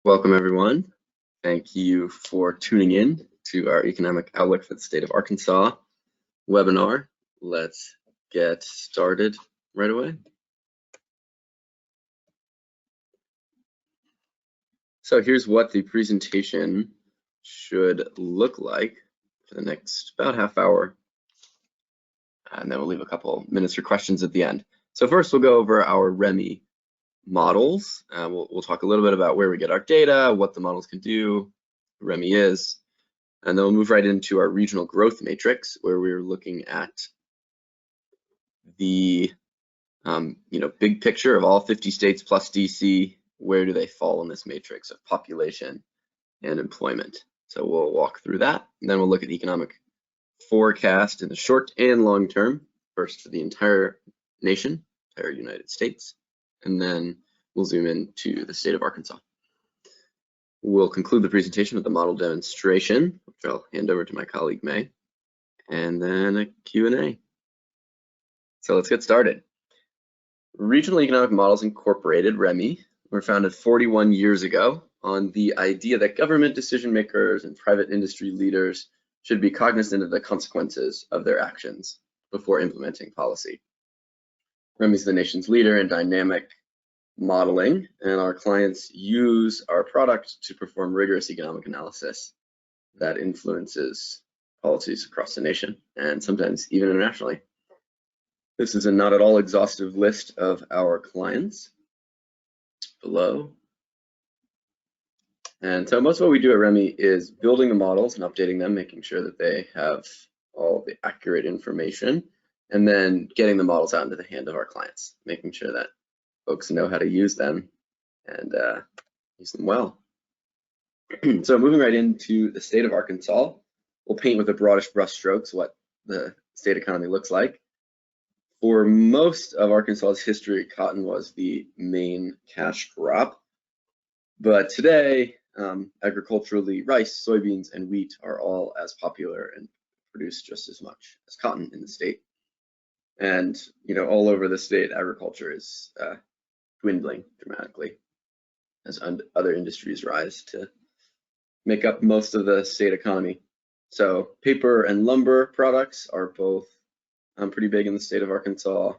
Welcome, everyone. Thank you for tuning in to our Economic Outlook for the State of Arkansas webinar. Let's get started right away. So here's what the presentation should look like for the next about half hour. And then we'll leave a couple minutes for questions at the end. So first we'll go over our REMI models. We'll talk a little bit about where we get our data, what the models can do, what REMI is, and then we'll move right into our regional growth matrix, where we're looking at the big picture of all 50 states plus DC. Where do they fall in this matrix of population and employment? So we'll walk through that, and then we'll look at economic forecast in the short and long term, first for the entire nation, entire United States, and then we'll zoom into the state of Arkansas. We'll conclude the presentation with a model demonstration, which I'll hand over to my colleague May, and then a Q&A. So let's get started. Regional Economic Models Incorporated, REMI, were founded 41 years ago on the idea that government decision makers and private industry leaders should be cognizant of the consequences of their actions before implementing policy. REMI is the nation's leader in dynamic modeling, and our clients use our product to perform rigorous economic analysis that influences policies across the nation and sometimes even internationally. This is a not at all exhaustive list of our clients below. And so most of what we do at REMI is building the models and updating them, making sure that they have all the accurate information, and then getting the models out into the hand of our clients, making sure that folks know how to use them and use them well. So moving right into the state of Arkansas, we'll paint with the broadest brush strokes what the state economy looks like. For most of Arkansas's history, cotton was the main cash crop, but today, agriculturally, rice, soybeans, and wheat are all as popular and produce just as much as cotton in the state. And all over the state, agriculture is dwindling dramatically as other industries rise to make up most of the state economy. So paper and lumber products are both pretty big in the state of Arkansas,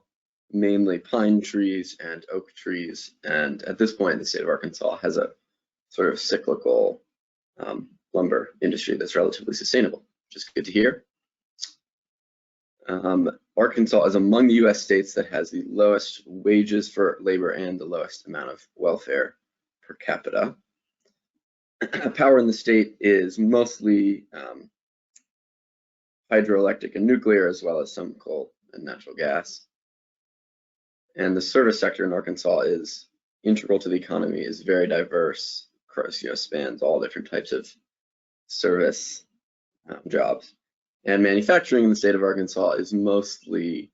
mainly pine trees and oak trees. And at this point, the state of Arkansas has a sort of cyclical lumber industry that's relatively sustainable, which is good to hear. Arkansas is among the US states that has the lowest wages for labor and the lowest amount of welfare per capita. Power in the state is mostly hydroelectric and nuclear, as well as some coal and natural gas. And the service sector in Arkansas is integral to the economy, is very diverse, spans all different types of service jobs. And manufacturing in the state of Arkansas is mostly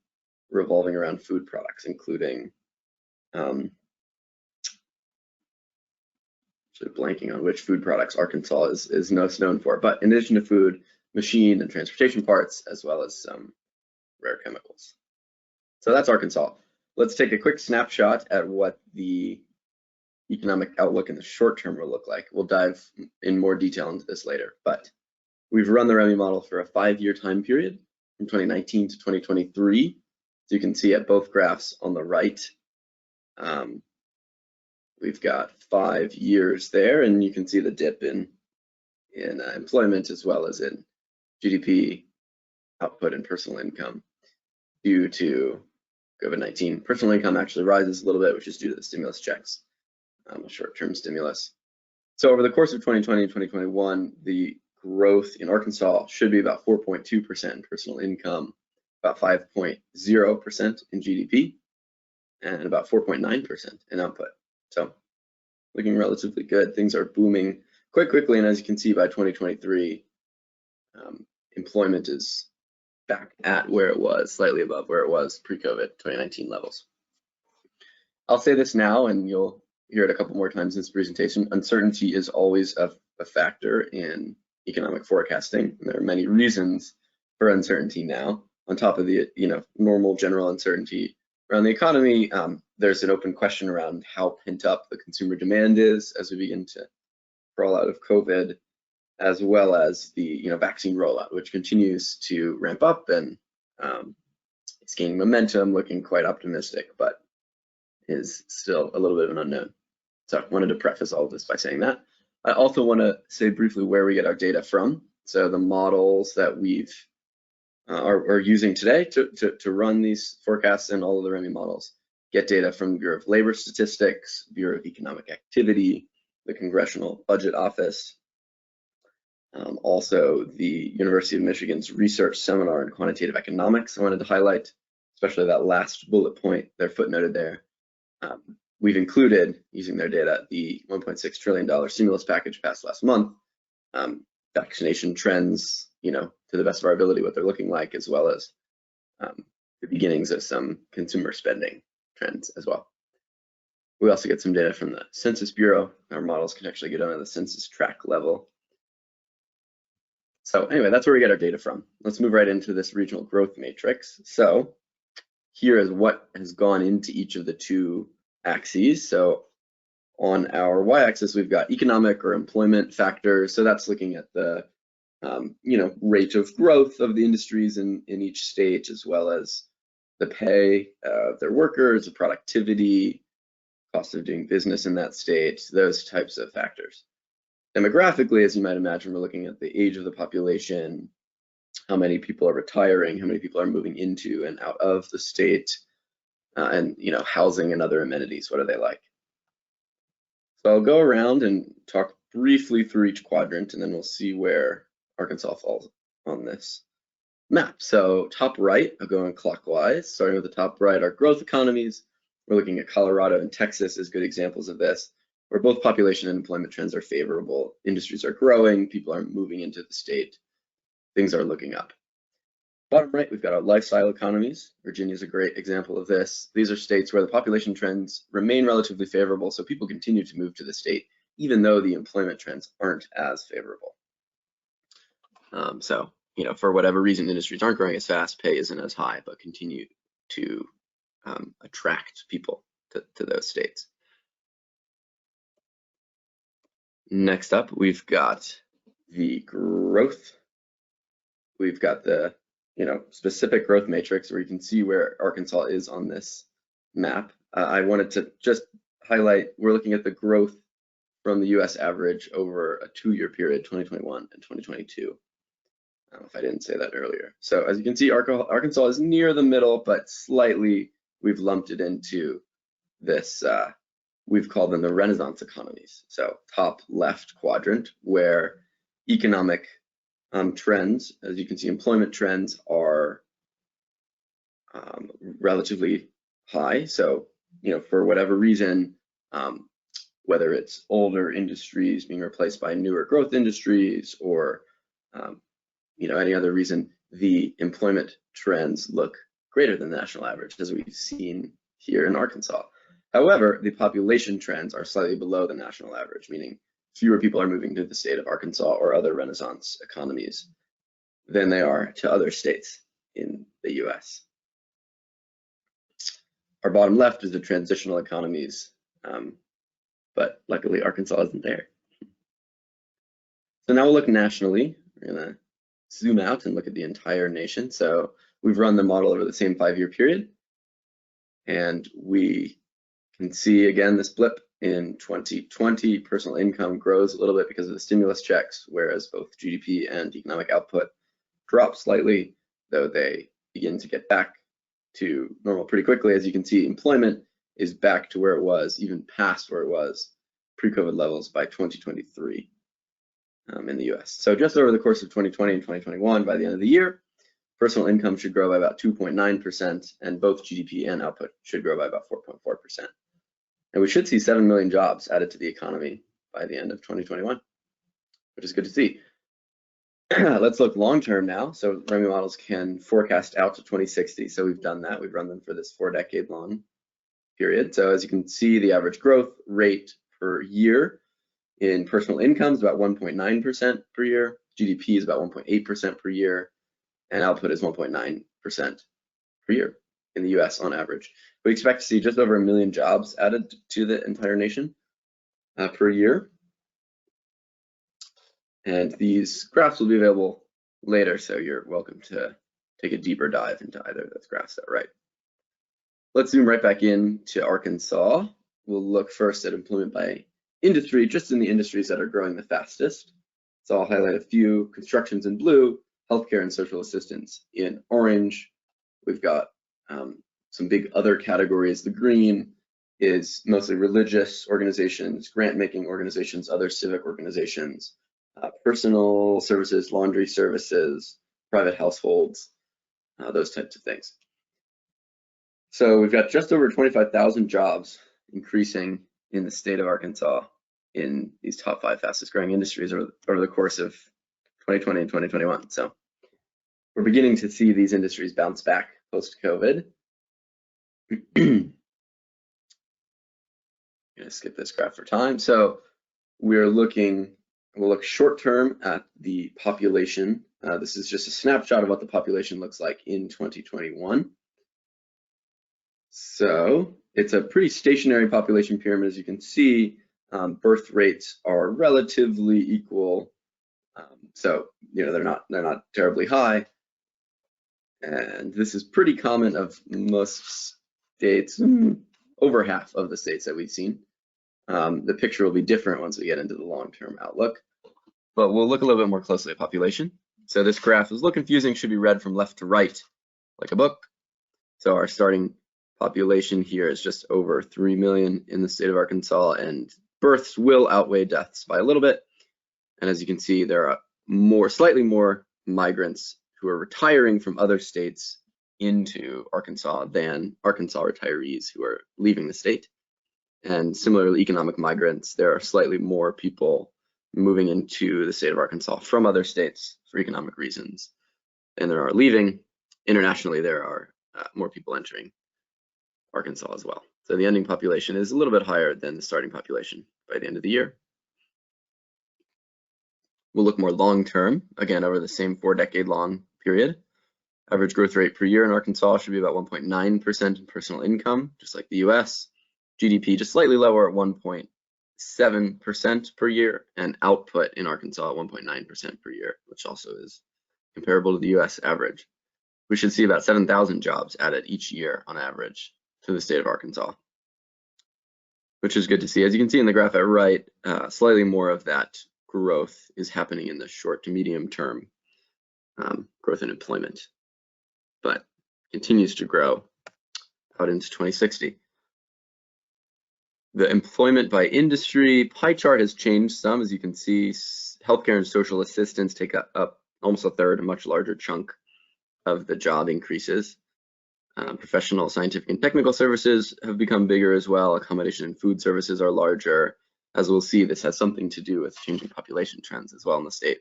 revolving around food products, including, sort of blanking on which food products Arkansas is most known for, but in addition to food, machine and transportation parts, as well as some rare chemicals. So that's Arkansas. Let's take a quick snapshot at what the economic outlook in the short term will look like. We'll dive in more detail into this later, but we've run the REMI model for a 5-year time period from 2019 to 2023. So you can see at both graphs on the right, we've got 5 years there, and you can see the dip in employment as well as in GDP, output, and personal income due to COVID-19. Personal income actually rises a little bit, which is due to the stimulus checks, short-term stimulus. So over the course of 2020 and 2021, the growth in Arkansas should be about 4.2% in personal income, about 5.0% in GDP, and about 4.9% in output. So looking relatively good. Things are booming quite quickly, and as you can see, by 2023, employment is back at where it was, slightly above where it was pre-COVID 2019 levels. I'll say this now, and you'll hear it a couple more times in this presentation. Uncertainty is always a factor in economic forecasting, and there are many reasons for uncertainty now. On top of the normal general uncertainty around the economy, there's an open question around how pent up the consumer demand is as we begin to crawl out of COVID, as well as the vaccine rollout, which continues to ramp up, and it's gaining momentum, looking quite optimistic, but is still a little bit of an unknown. So I wanted to preface all of this by saying that. I also want to say briefly where we get our data from. So the models that we've are using today to run these forecasts and all of the REMI models get data from the Bureau of Labor Statistics, Bureau of Economic Activity, the Congressional Budget Office, also the University of Michigan's Research Seminar in Quantitative Economics. I wanted to highlight, especially that last bullet point, they're footnoted there. We've included, using their data, the $1.6 trillion stimulus package passed last month, vaccination trends, to the best of our ability, what they're looking like, as well as the beginnings of some consumer spending trends as well. We also get some data from the Census Bureau. Our models can actually get on the census tract level. So anyway, that's where we get our data from. Let's move right into this regional growth matrix. So here is what has gone into each of the two axes. So on our y-axis, we've got economic or employment factors. So that's looking at the rate of growth of the industries in each state, as well as the pay of their workers, the productivity, cost of doing business in that state, those types of factors. Demographically, as you might imagine, we're looking at the age of the population, how many people are retiring, how many people are moving into and out of the state, and housing and other amenities, what are they like? So I'll go around and talk briefly through each quadrant, and then we'll see where Arkansas falls on this map. So top right, I'll go in clockwise, starting with the top right, our growth economies. We're looking at Colorado and Texas as good examples of this, where both population and employment trends are favorable. Industries are growing, people are moving into the state, things are looking up. Bottom right, we've got our lifestyle economies. Virginia is a great example of this. These are states where the population trends remain relatively favorable, so people continue to move to the state, even though the employment trends aren't as favorable. So, for whatever reason, industries aren't growing as fast, pay isn't as high, but continue to attract people to those states. Next up, we've got the growth. We've got the specific growth matrix where you can see where Arkansas is on this map. I wanted to just highlight, we're looking at the growth from the US average over a 2-year period, 2021 and 2022. I don't know if I didn't say that earlier. So as you can see, Arkansas is near the middle, but slightly we've lumped it into this, we've called them the Renaissance economies. So top left quadrant, where economic trends, as you can see, employment trends are relatively high. So, for whatever reason, whether it's older industries being replaced by newer growth industries, or any other reason, the employment trends look greater than the national average, as we've seen here in Arkansas. However, the population trends are slightly below the national average, meaning fewer people are moving to the state of Arkansas or other Renaissance economies than they are to other states in the US. Our bottom left is the transitional economies, but luckily Arkansas isn't there. So now we'll look nationally. We're gonna zoom out and look at the entire nation. So we've run the model over the same 5-year period, and we can see again this blip. In 2020, personal income grows a little bit because of the stimulus checks, whereas both GDP and economic output drop slightly, though they begin to get back to normal pretty quickly. As you can see, employment is back to where it was, even past where it was pre-COVID levels by 2023 in the US. So just over the course of 2020 and 2021, by the end of the year, personal income should grow by about 2.9%, and both GDP and output should grow by about 4.4%. And we should see 7 million jobs added to the economy by the end of 2021, which is good to see. Let's look long-term now. So REMI models can forecast out to 2060. So we've done that. We've run them for this 4-decade-long period. So as you can see, the average growth rate per year in personal income is about 1.9% per year. GDP is about 1.8% per year, and output is 1.9% per year in the US on average. We expect to see just over 1 million jobs added to the entire nation per year. And these graphs will be available later, so you're welcome to take a deeper dive into either of those graphs that right. Let's zoom right back in to Arkansas. We'll look first at employment by industry, just in the industries that are growing the fastest. So I'll highlight a few: constructions in blue, healthcare and social assistance in orange. We've got some big other categories. The green is mostly religious organizations, grant-making organizations, other civic organizations, personal services, laundry services, private households, those types of things. So we've got just over 25,000 jobs increasing in the state of Arkansas in these top 5 fastest growing industries over the course of 2020 and 2021. So we're beginning to see these industries bounce back post-COVID. I'm gonna skip this graph for time. So we'll look short term at the population. This is just a snapshot of what the population looks like in 2021. So it's a pretty stationary population pyramid. As you can see, birth rates are relatively equal. So they're not terribly high. And this is pretty common of most states, over half of the states that we've seen. The picture will be different once we get into the long-term outlook, but we'll look a little bit more closely at population. So this graph is a little confusing, should be read from left to right like a book. So our starting population here is just over 3 million in the state of Arkansas, and births will outweigh deaths by a little bit. And as you can see, there are slightly more migrants who are retiring from other states into Arkansas than Arkansas retirees who are leaving the state. And similarly, economic migrants, there are slightly more people moving into the state of Arkansas from other states for economic reasons than there are leaving. Internationally, there are more people entering Arkansas as well. So the ending population is a little bit higher than the starting population by the end of the year. We'll look more long-term, again, over the same 4-decade-long period. Average growth rate per year in Arkansas should be about 1.9% in personal income, just like the US. GDP just slightly lower at 1.7% per year, and output in Arkansas at 1.9% per year, which also is comparable to the US average. We should see about 7,000 jobs added each year on average to the state of Arkansas, which is good to see. As you can see in the graph at right, slightly more of that growth is happening in the short to medium term growth in employment, but continues to grow out into 2060. The employment by industry pie chart has changed some. As you can see, healthcare and social assistance take up almost a third, a much larger chunk of the job increases. Professional, scientific, and technical services have become bigger as well. Accommodation and food services are larger. As we'll see, this has something to do with changing population trends as well in the state.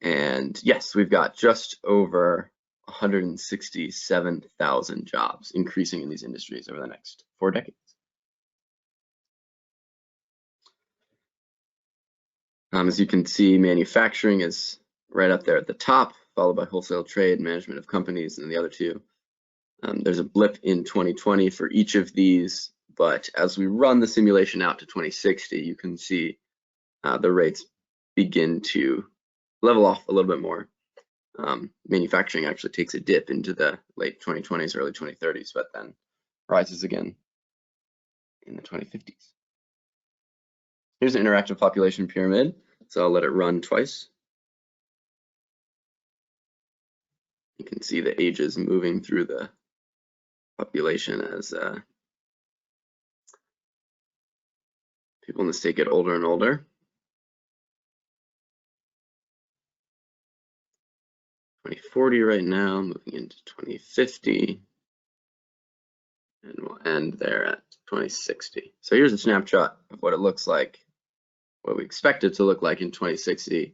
And yes, we've got just over 167,000 jobs increasing in these industries over the next 4 decades. As you can see, manufacturing is right up there at the top, followed by wholesale trade, management of companies, and the other two. There's a blip in 2020 for each of these, but as we run the simulation out to 2060, you can see the rates begin to level off a little bit more. Manufacturing actually takes a dip into the late 2020s, early 2030s, but then rises again in the 2050s. Here's an interactive population pyramid, so I'll let it run twice. You can see the ages moving through the population as people in the state get older and older. 2040 right now, moving into 2050, and we'll end there at 2060. So here's a snapshot of what it looks like, what we expect it to look like in 2060.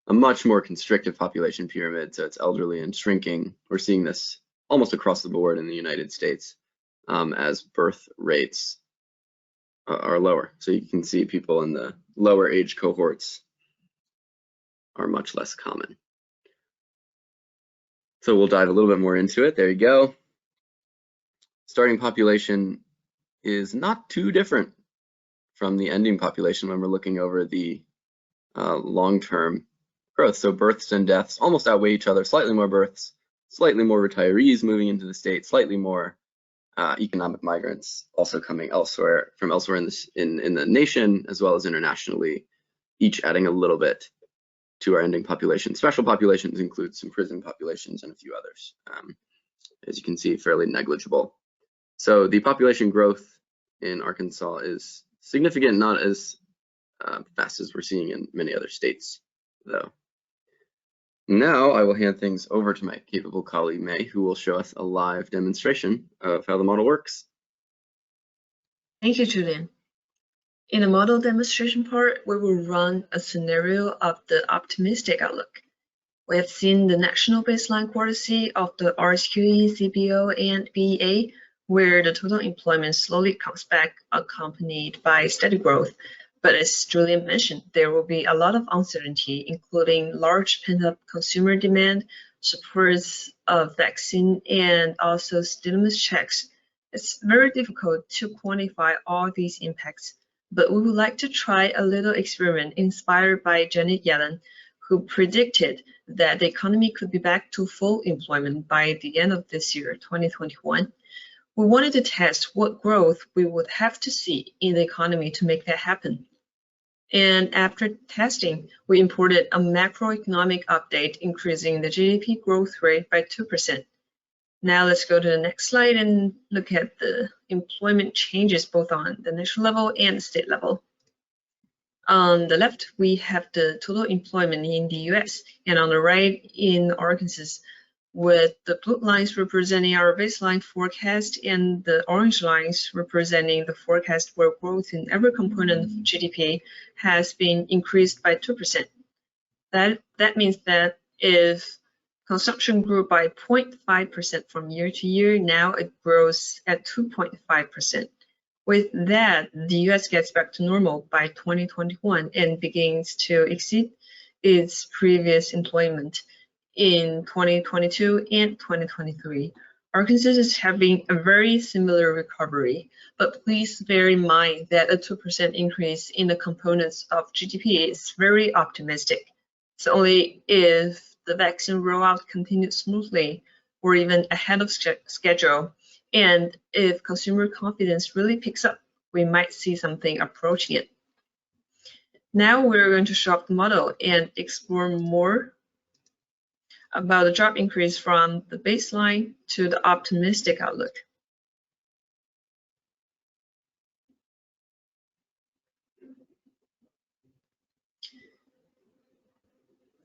A much more constrictive population pyramid, so it's elderly and shrinking. We're seeing this almost across the board in the United States as birth rates are lower. So you can see people in the lower age cohorts are much less common. So we'll dive a little bit more into it. There you go. Starting population is not too different from the ending population when we're looking over the long-term growth. So births and deaths almost outweigh each other, slightly more births, slightly more retirees moving into the state, slightly more economic migrants also coming elsewhere in the nation as well as internationally, each adding a little bit to our ending population. Special populations include some prison populations and a few others. As you can see, fairly negligible. So the population growth in Arkansas is significant, not as fast as we're seeing in many other states, though. Now I will hand things over to my capable colleague, May, who will show us a live demonstration of how the model works. Thank you, Julian. In the model demonstration part, we will run a scenario of the optimistic outlook. We have seen the national baseline quantity of the RSQE, CBO, and BEA, where the total employment slowly comes back, accompanied by steady growth. But as Julian mentioned, there will be a lot of uncertainty, including large pent-up consumer demand, supports of vaccine, and also stimulus checks. It's very difficult to quantify all these impacts, but we would like to try a little experiment inspired by Janet Yellen, who predicted that the economy could be back to full employment by the end of this year, 2021. We wanted to test what growth we would have to see in the economy to make that happen. And after testing, we imported a macroeconomic update increasing the GDP growth rate by 2%. Now let's go to the next slide and look at the employment changes both on the national level and the state level. On the left, we have the total employment in the US, and on the right in Arkansas, with the blue lines representing our baseline forecast and the orange lines representing the forecast where growth in every component of GDP has been increased by 2%. That means that if consumption grew by 0.5% from year to year, now it grows at 2.5%. With that, the US gets back to normal by 2021 and begins to exceed its previous employment in 2022 and 2023. Arkansas is having a very similar recovery, but please bear in mind that a 2% increase in the components of GDP is very optimistic. It's only if the vaccine rollout continues smoothly or even ahead of schedule, and if consumer confidence really picks up, we might see something approaching it. Now we're going to show up the model and explore more about the job increase from the baseline to the optimistic outlook.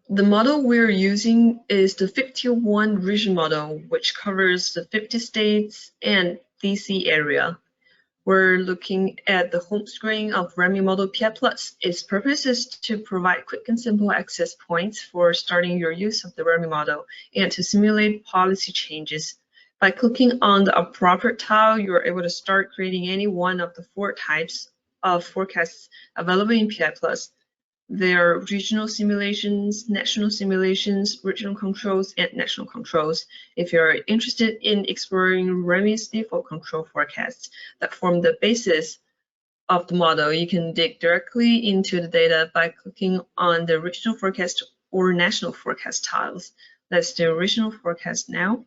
The model we're using is the 51 region model, which covers the 50 states and DC area. We're looking at the home screen of REMI model PI+. Its purpose is to provide quick and simple access points for starting your use of the REMI model and to simulate policy changes. By clicking on the appropriate tile, you're able to start creating any one of the 4 types of forecasts available in PI+. There are regional simulations, national simulations, regional controls, and national controls. If you're interested in exploring REMI's default control forecasts that form the basis of the model, you can dig directly into the data by clicking on the regional forecast or national forecast tiles. Let's do regional forecast now.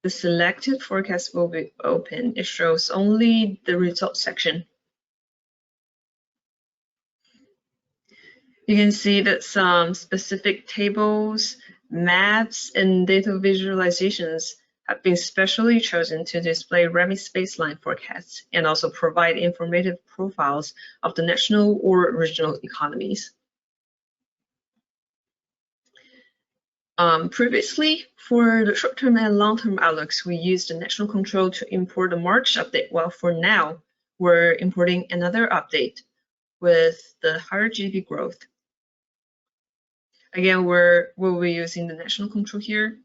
The selected forecast will be open. It shows only the results section. You can see that some specific tables, maps, and data visualizations have been specially chosen to display REMI's baseline forecasts and also provide informative profiles of the national or regional economies. Previously, for the short-term and long-term outlooks, we used the national control to import the March update. Well, for now, we're importing another update with the higher GDP growth. Again, we'll be using the national control here,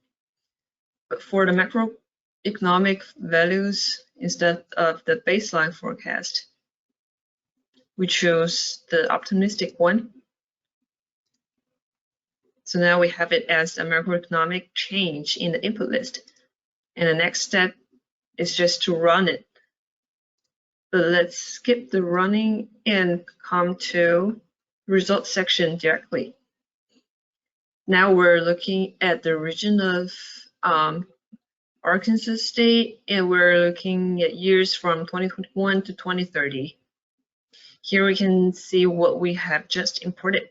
but for the macroeconomic values, instead of the baseline forecast, we chose the optimistic one. So now we have it as a macroeconomic change in the input list. And the next step is just to run it. But let's skip the running and come to results section directly. Now we're looking at the region of Arkansas State, and we're looking at years from 2021 to 2030. Here we can see what we have just imported.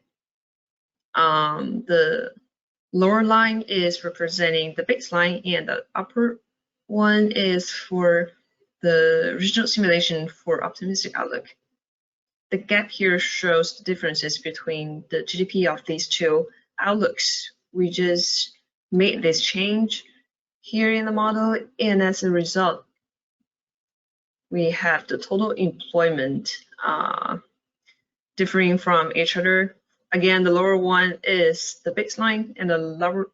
The lower line is representing the baseline, and the upper one is for the regional simulation for optimistic outlook. The gap here shows the differences between the GDP of these two outlooks. We just made this change here in the model, and as a result, we have the total employment differing from each other. Again, the lower one is the baseline, and the lower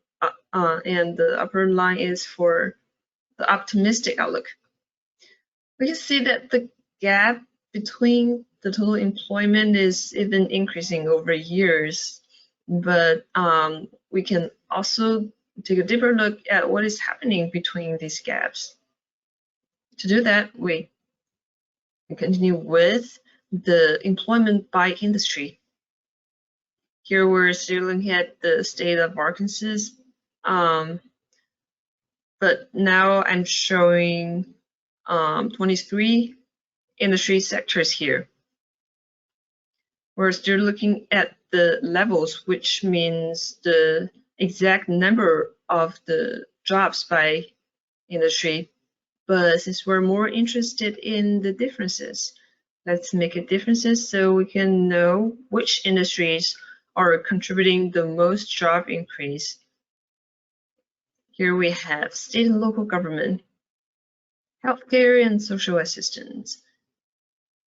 and the upper line is for the optimistic outlook. We can see that the gap between the total employment is even increasing over years, but we can also take a deeper look at what is happening between these gaps. To do that, we continue with the employment by industry. Here we're still looking at the state of Arkansas, but now I'm showing 23 industry sectors here. We're still looking at the levels, which means the exact number of the jobs by industry. But since we're more interested in the differences, let's make it differences so we can know which industries are contributing the most job increase. Here we have state and local government, healthcare and social assistance,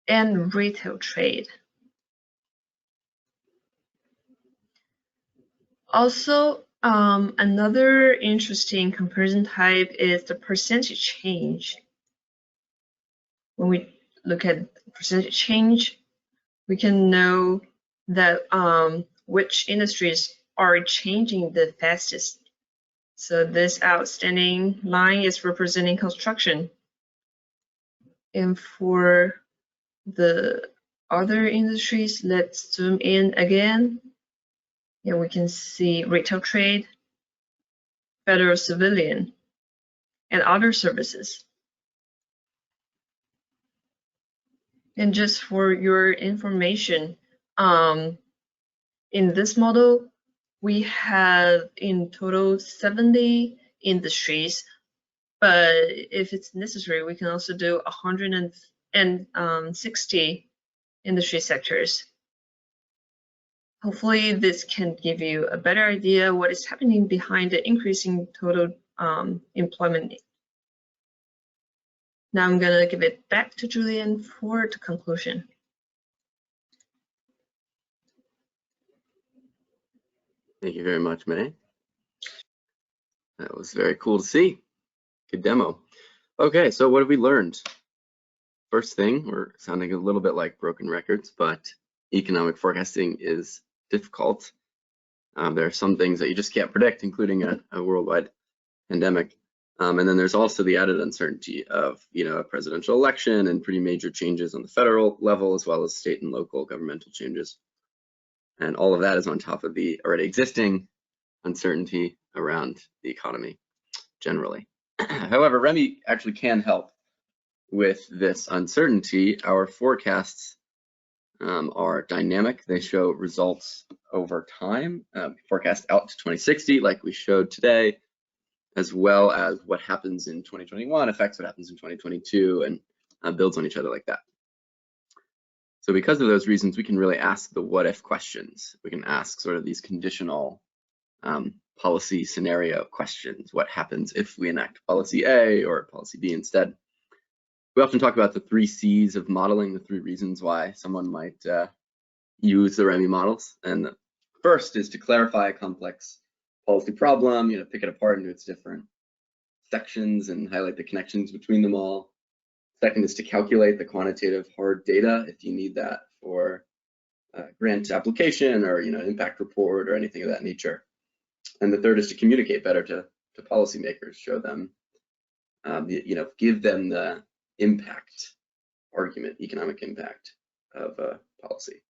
and retail trade. Also, another interesting comparison type is the percentage change. When we look at percentage change, we can know that which industries are changing the fastest. So this outstanding line is representing construction. And for the other industries, let's zoom in again. Here we can see retail trade, federal civilian, and other services. And just for your information, in this model, we have in total 70 industries, but if it's necessary, we can also do 160 industry sectors. Hopefully this can give you a better idea what is happening behind the increasing total employment. Now I'm going to give it back to Julian for the conclusion. Thank you very much, May. That was very cool to see. Good demo. Okay, so what have we learned? First thing, we're sounding a little bit like broken records, but economic forecasting is difficult. There are some things that you just can't predict, including a worldwide pandemic. And then there's also the added uncertainty of, a presidential election and pretty major changes on the federal level, as well as state and local governmental changes. And all of that is on top of the already existing uncertainty around the economy generally. However, REMI actually can help with this uncertainty. Our forecasts are dynamic. They show results over time, forecast out to 2060, like we showed today, as well as what happens in 2021 affects what happens in 2022 and builds on each other like that. So because of those reasons, we can really ask the what if questions. We can ask sort of these conditional policy scenario questions. What happens if we enact policy A or policy B instead? We often talk about the 3 C's of modeling, the 3 reasons why someone might use the REMI models. And the first is to clarify a complex policy problem, pick it apart into its different sections and highlight the connections between them all. Second is to calculate the quantitative hard data if you need that for grant application or impact report or anything of that nature. And the third is to communicate better to policymakers, show them, give them the impact argument, economic impact of policy.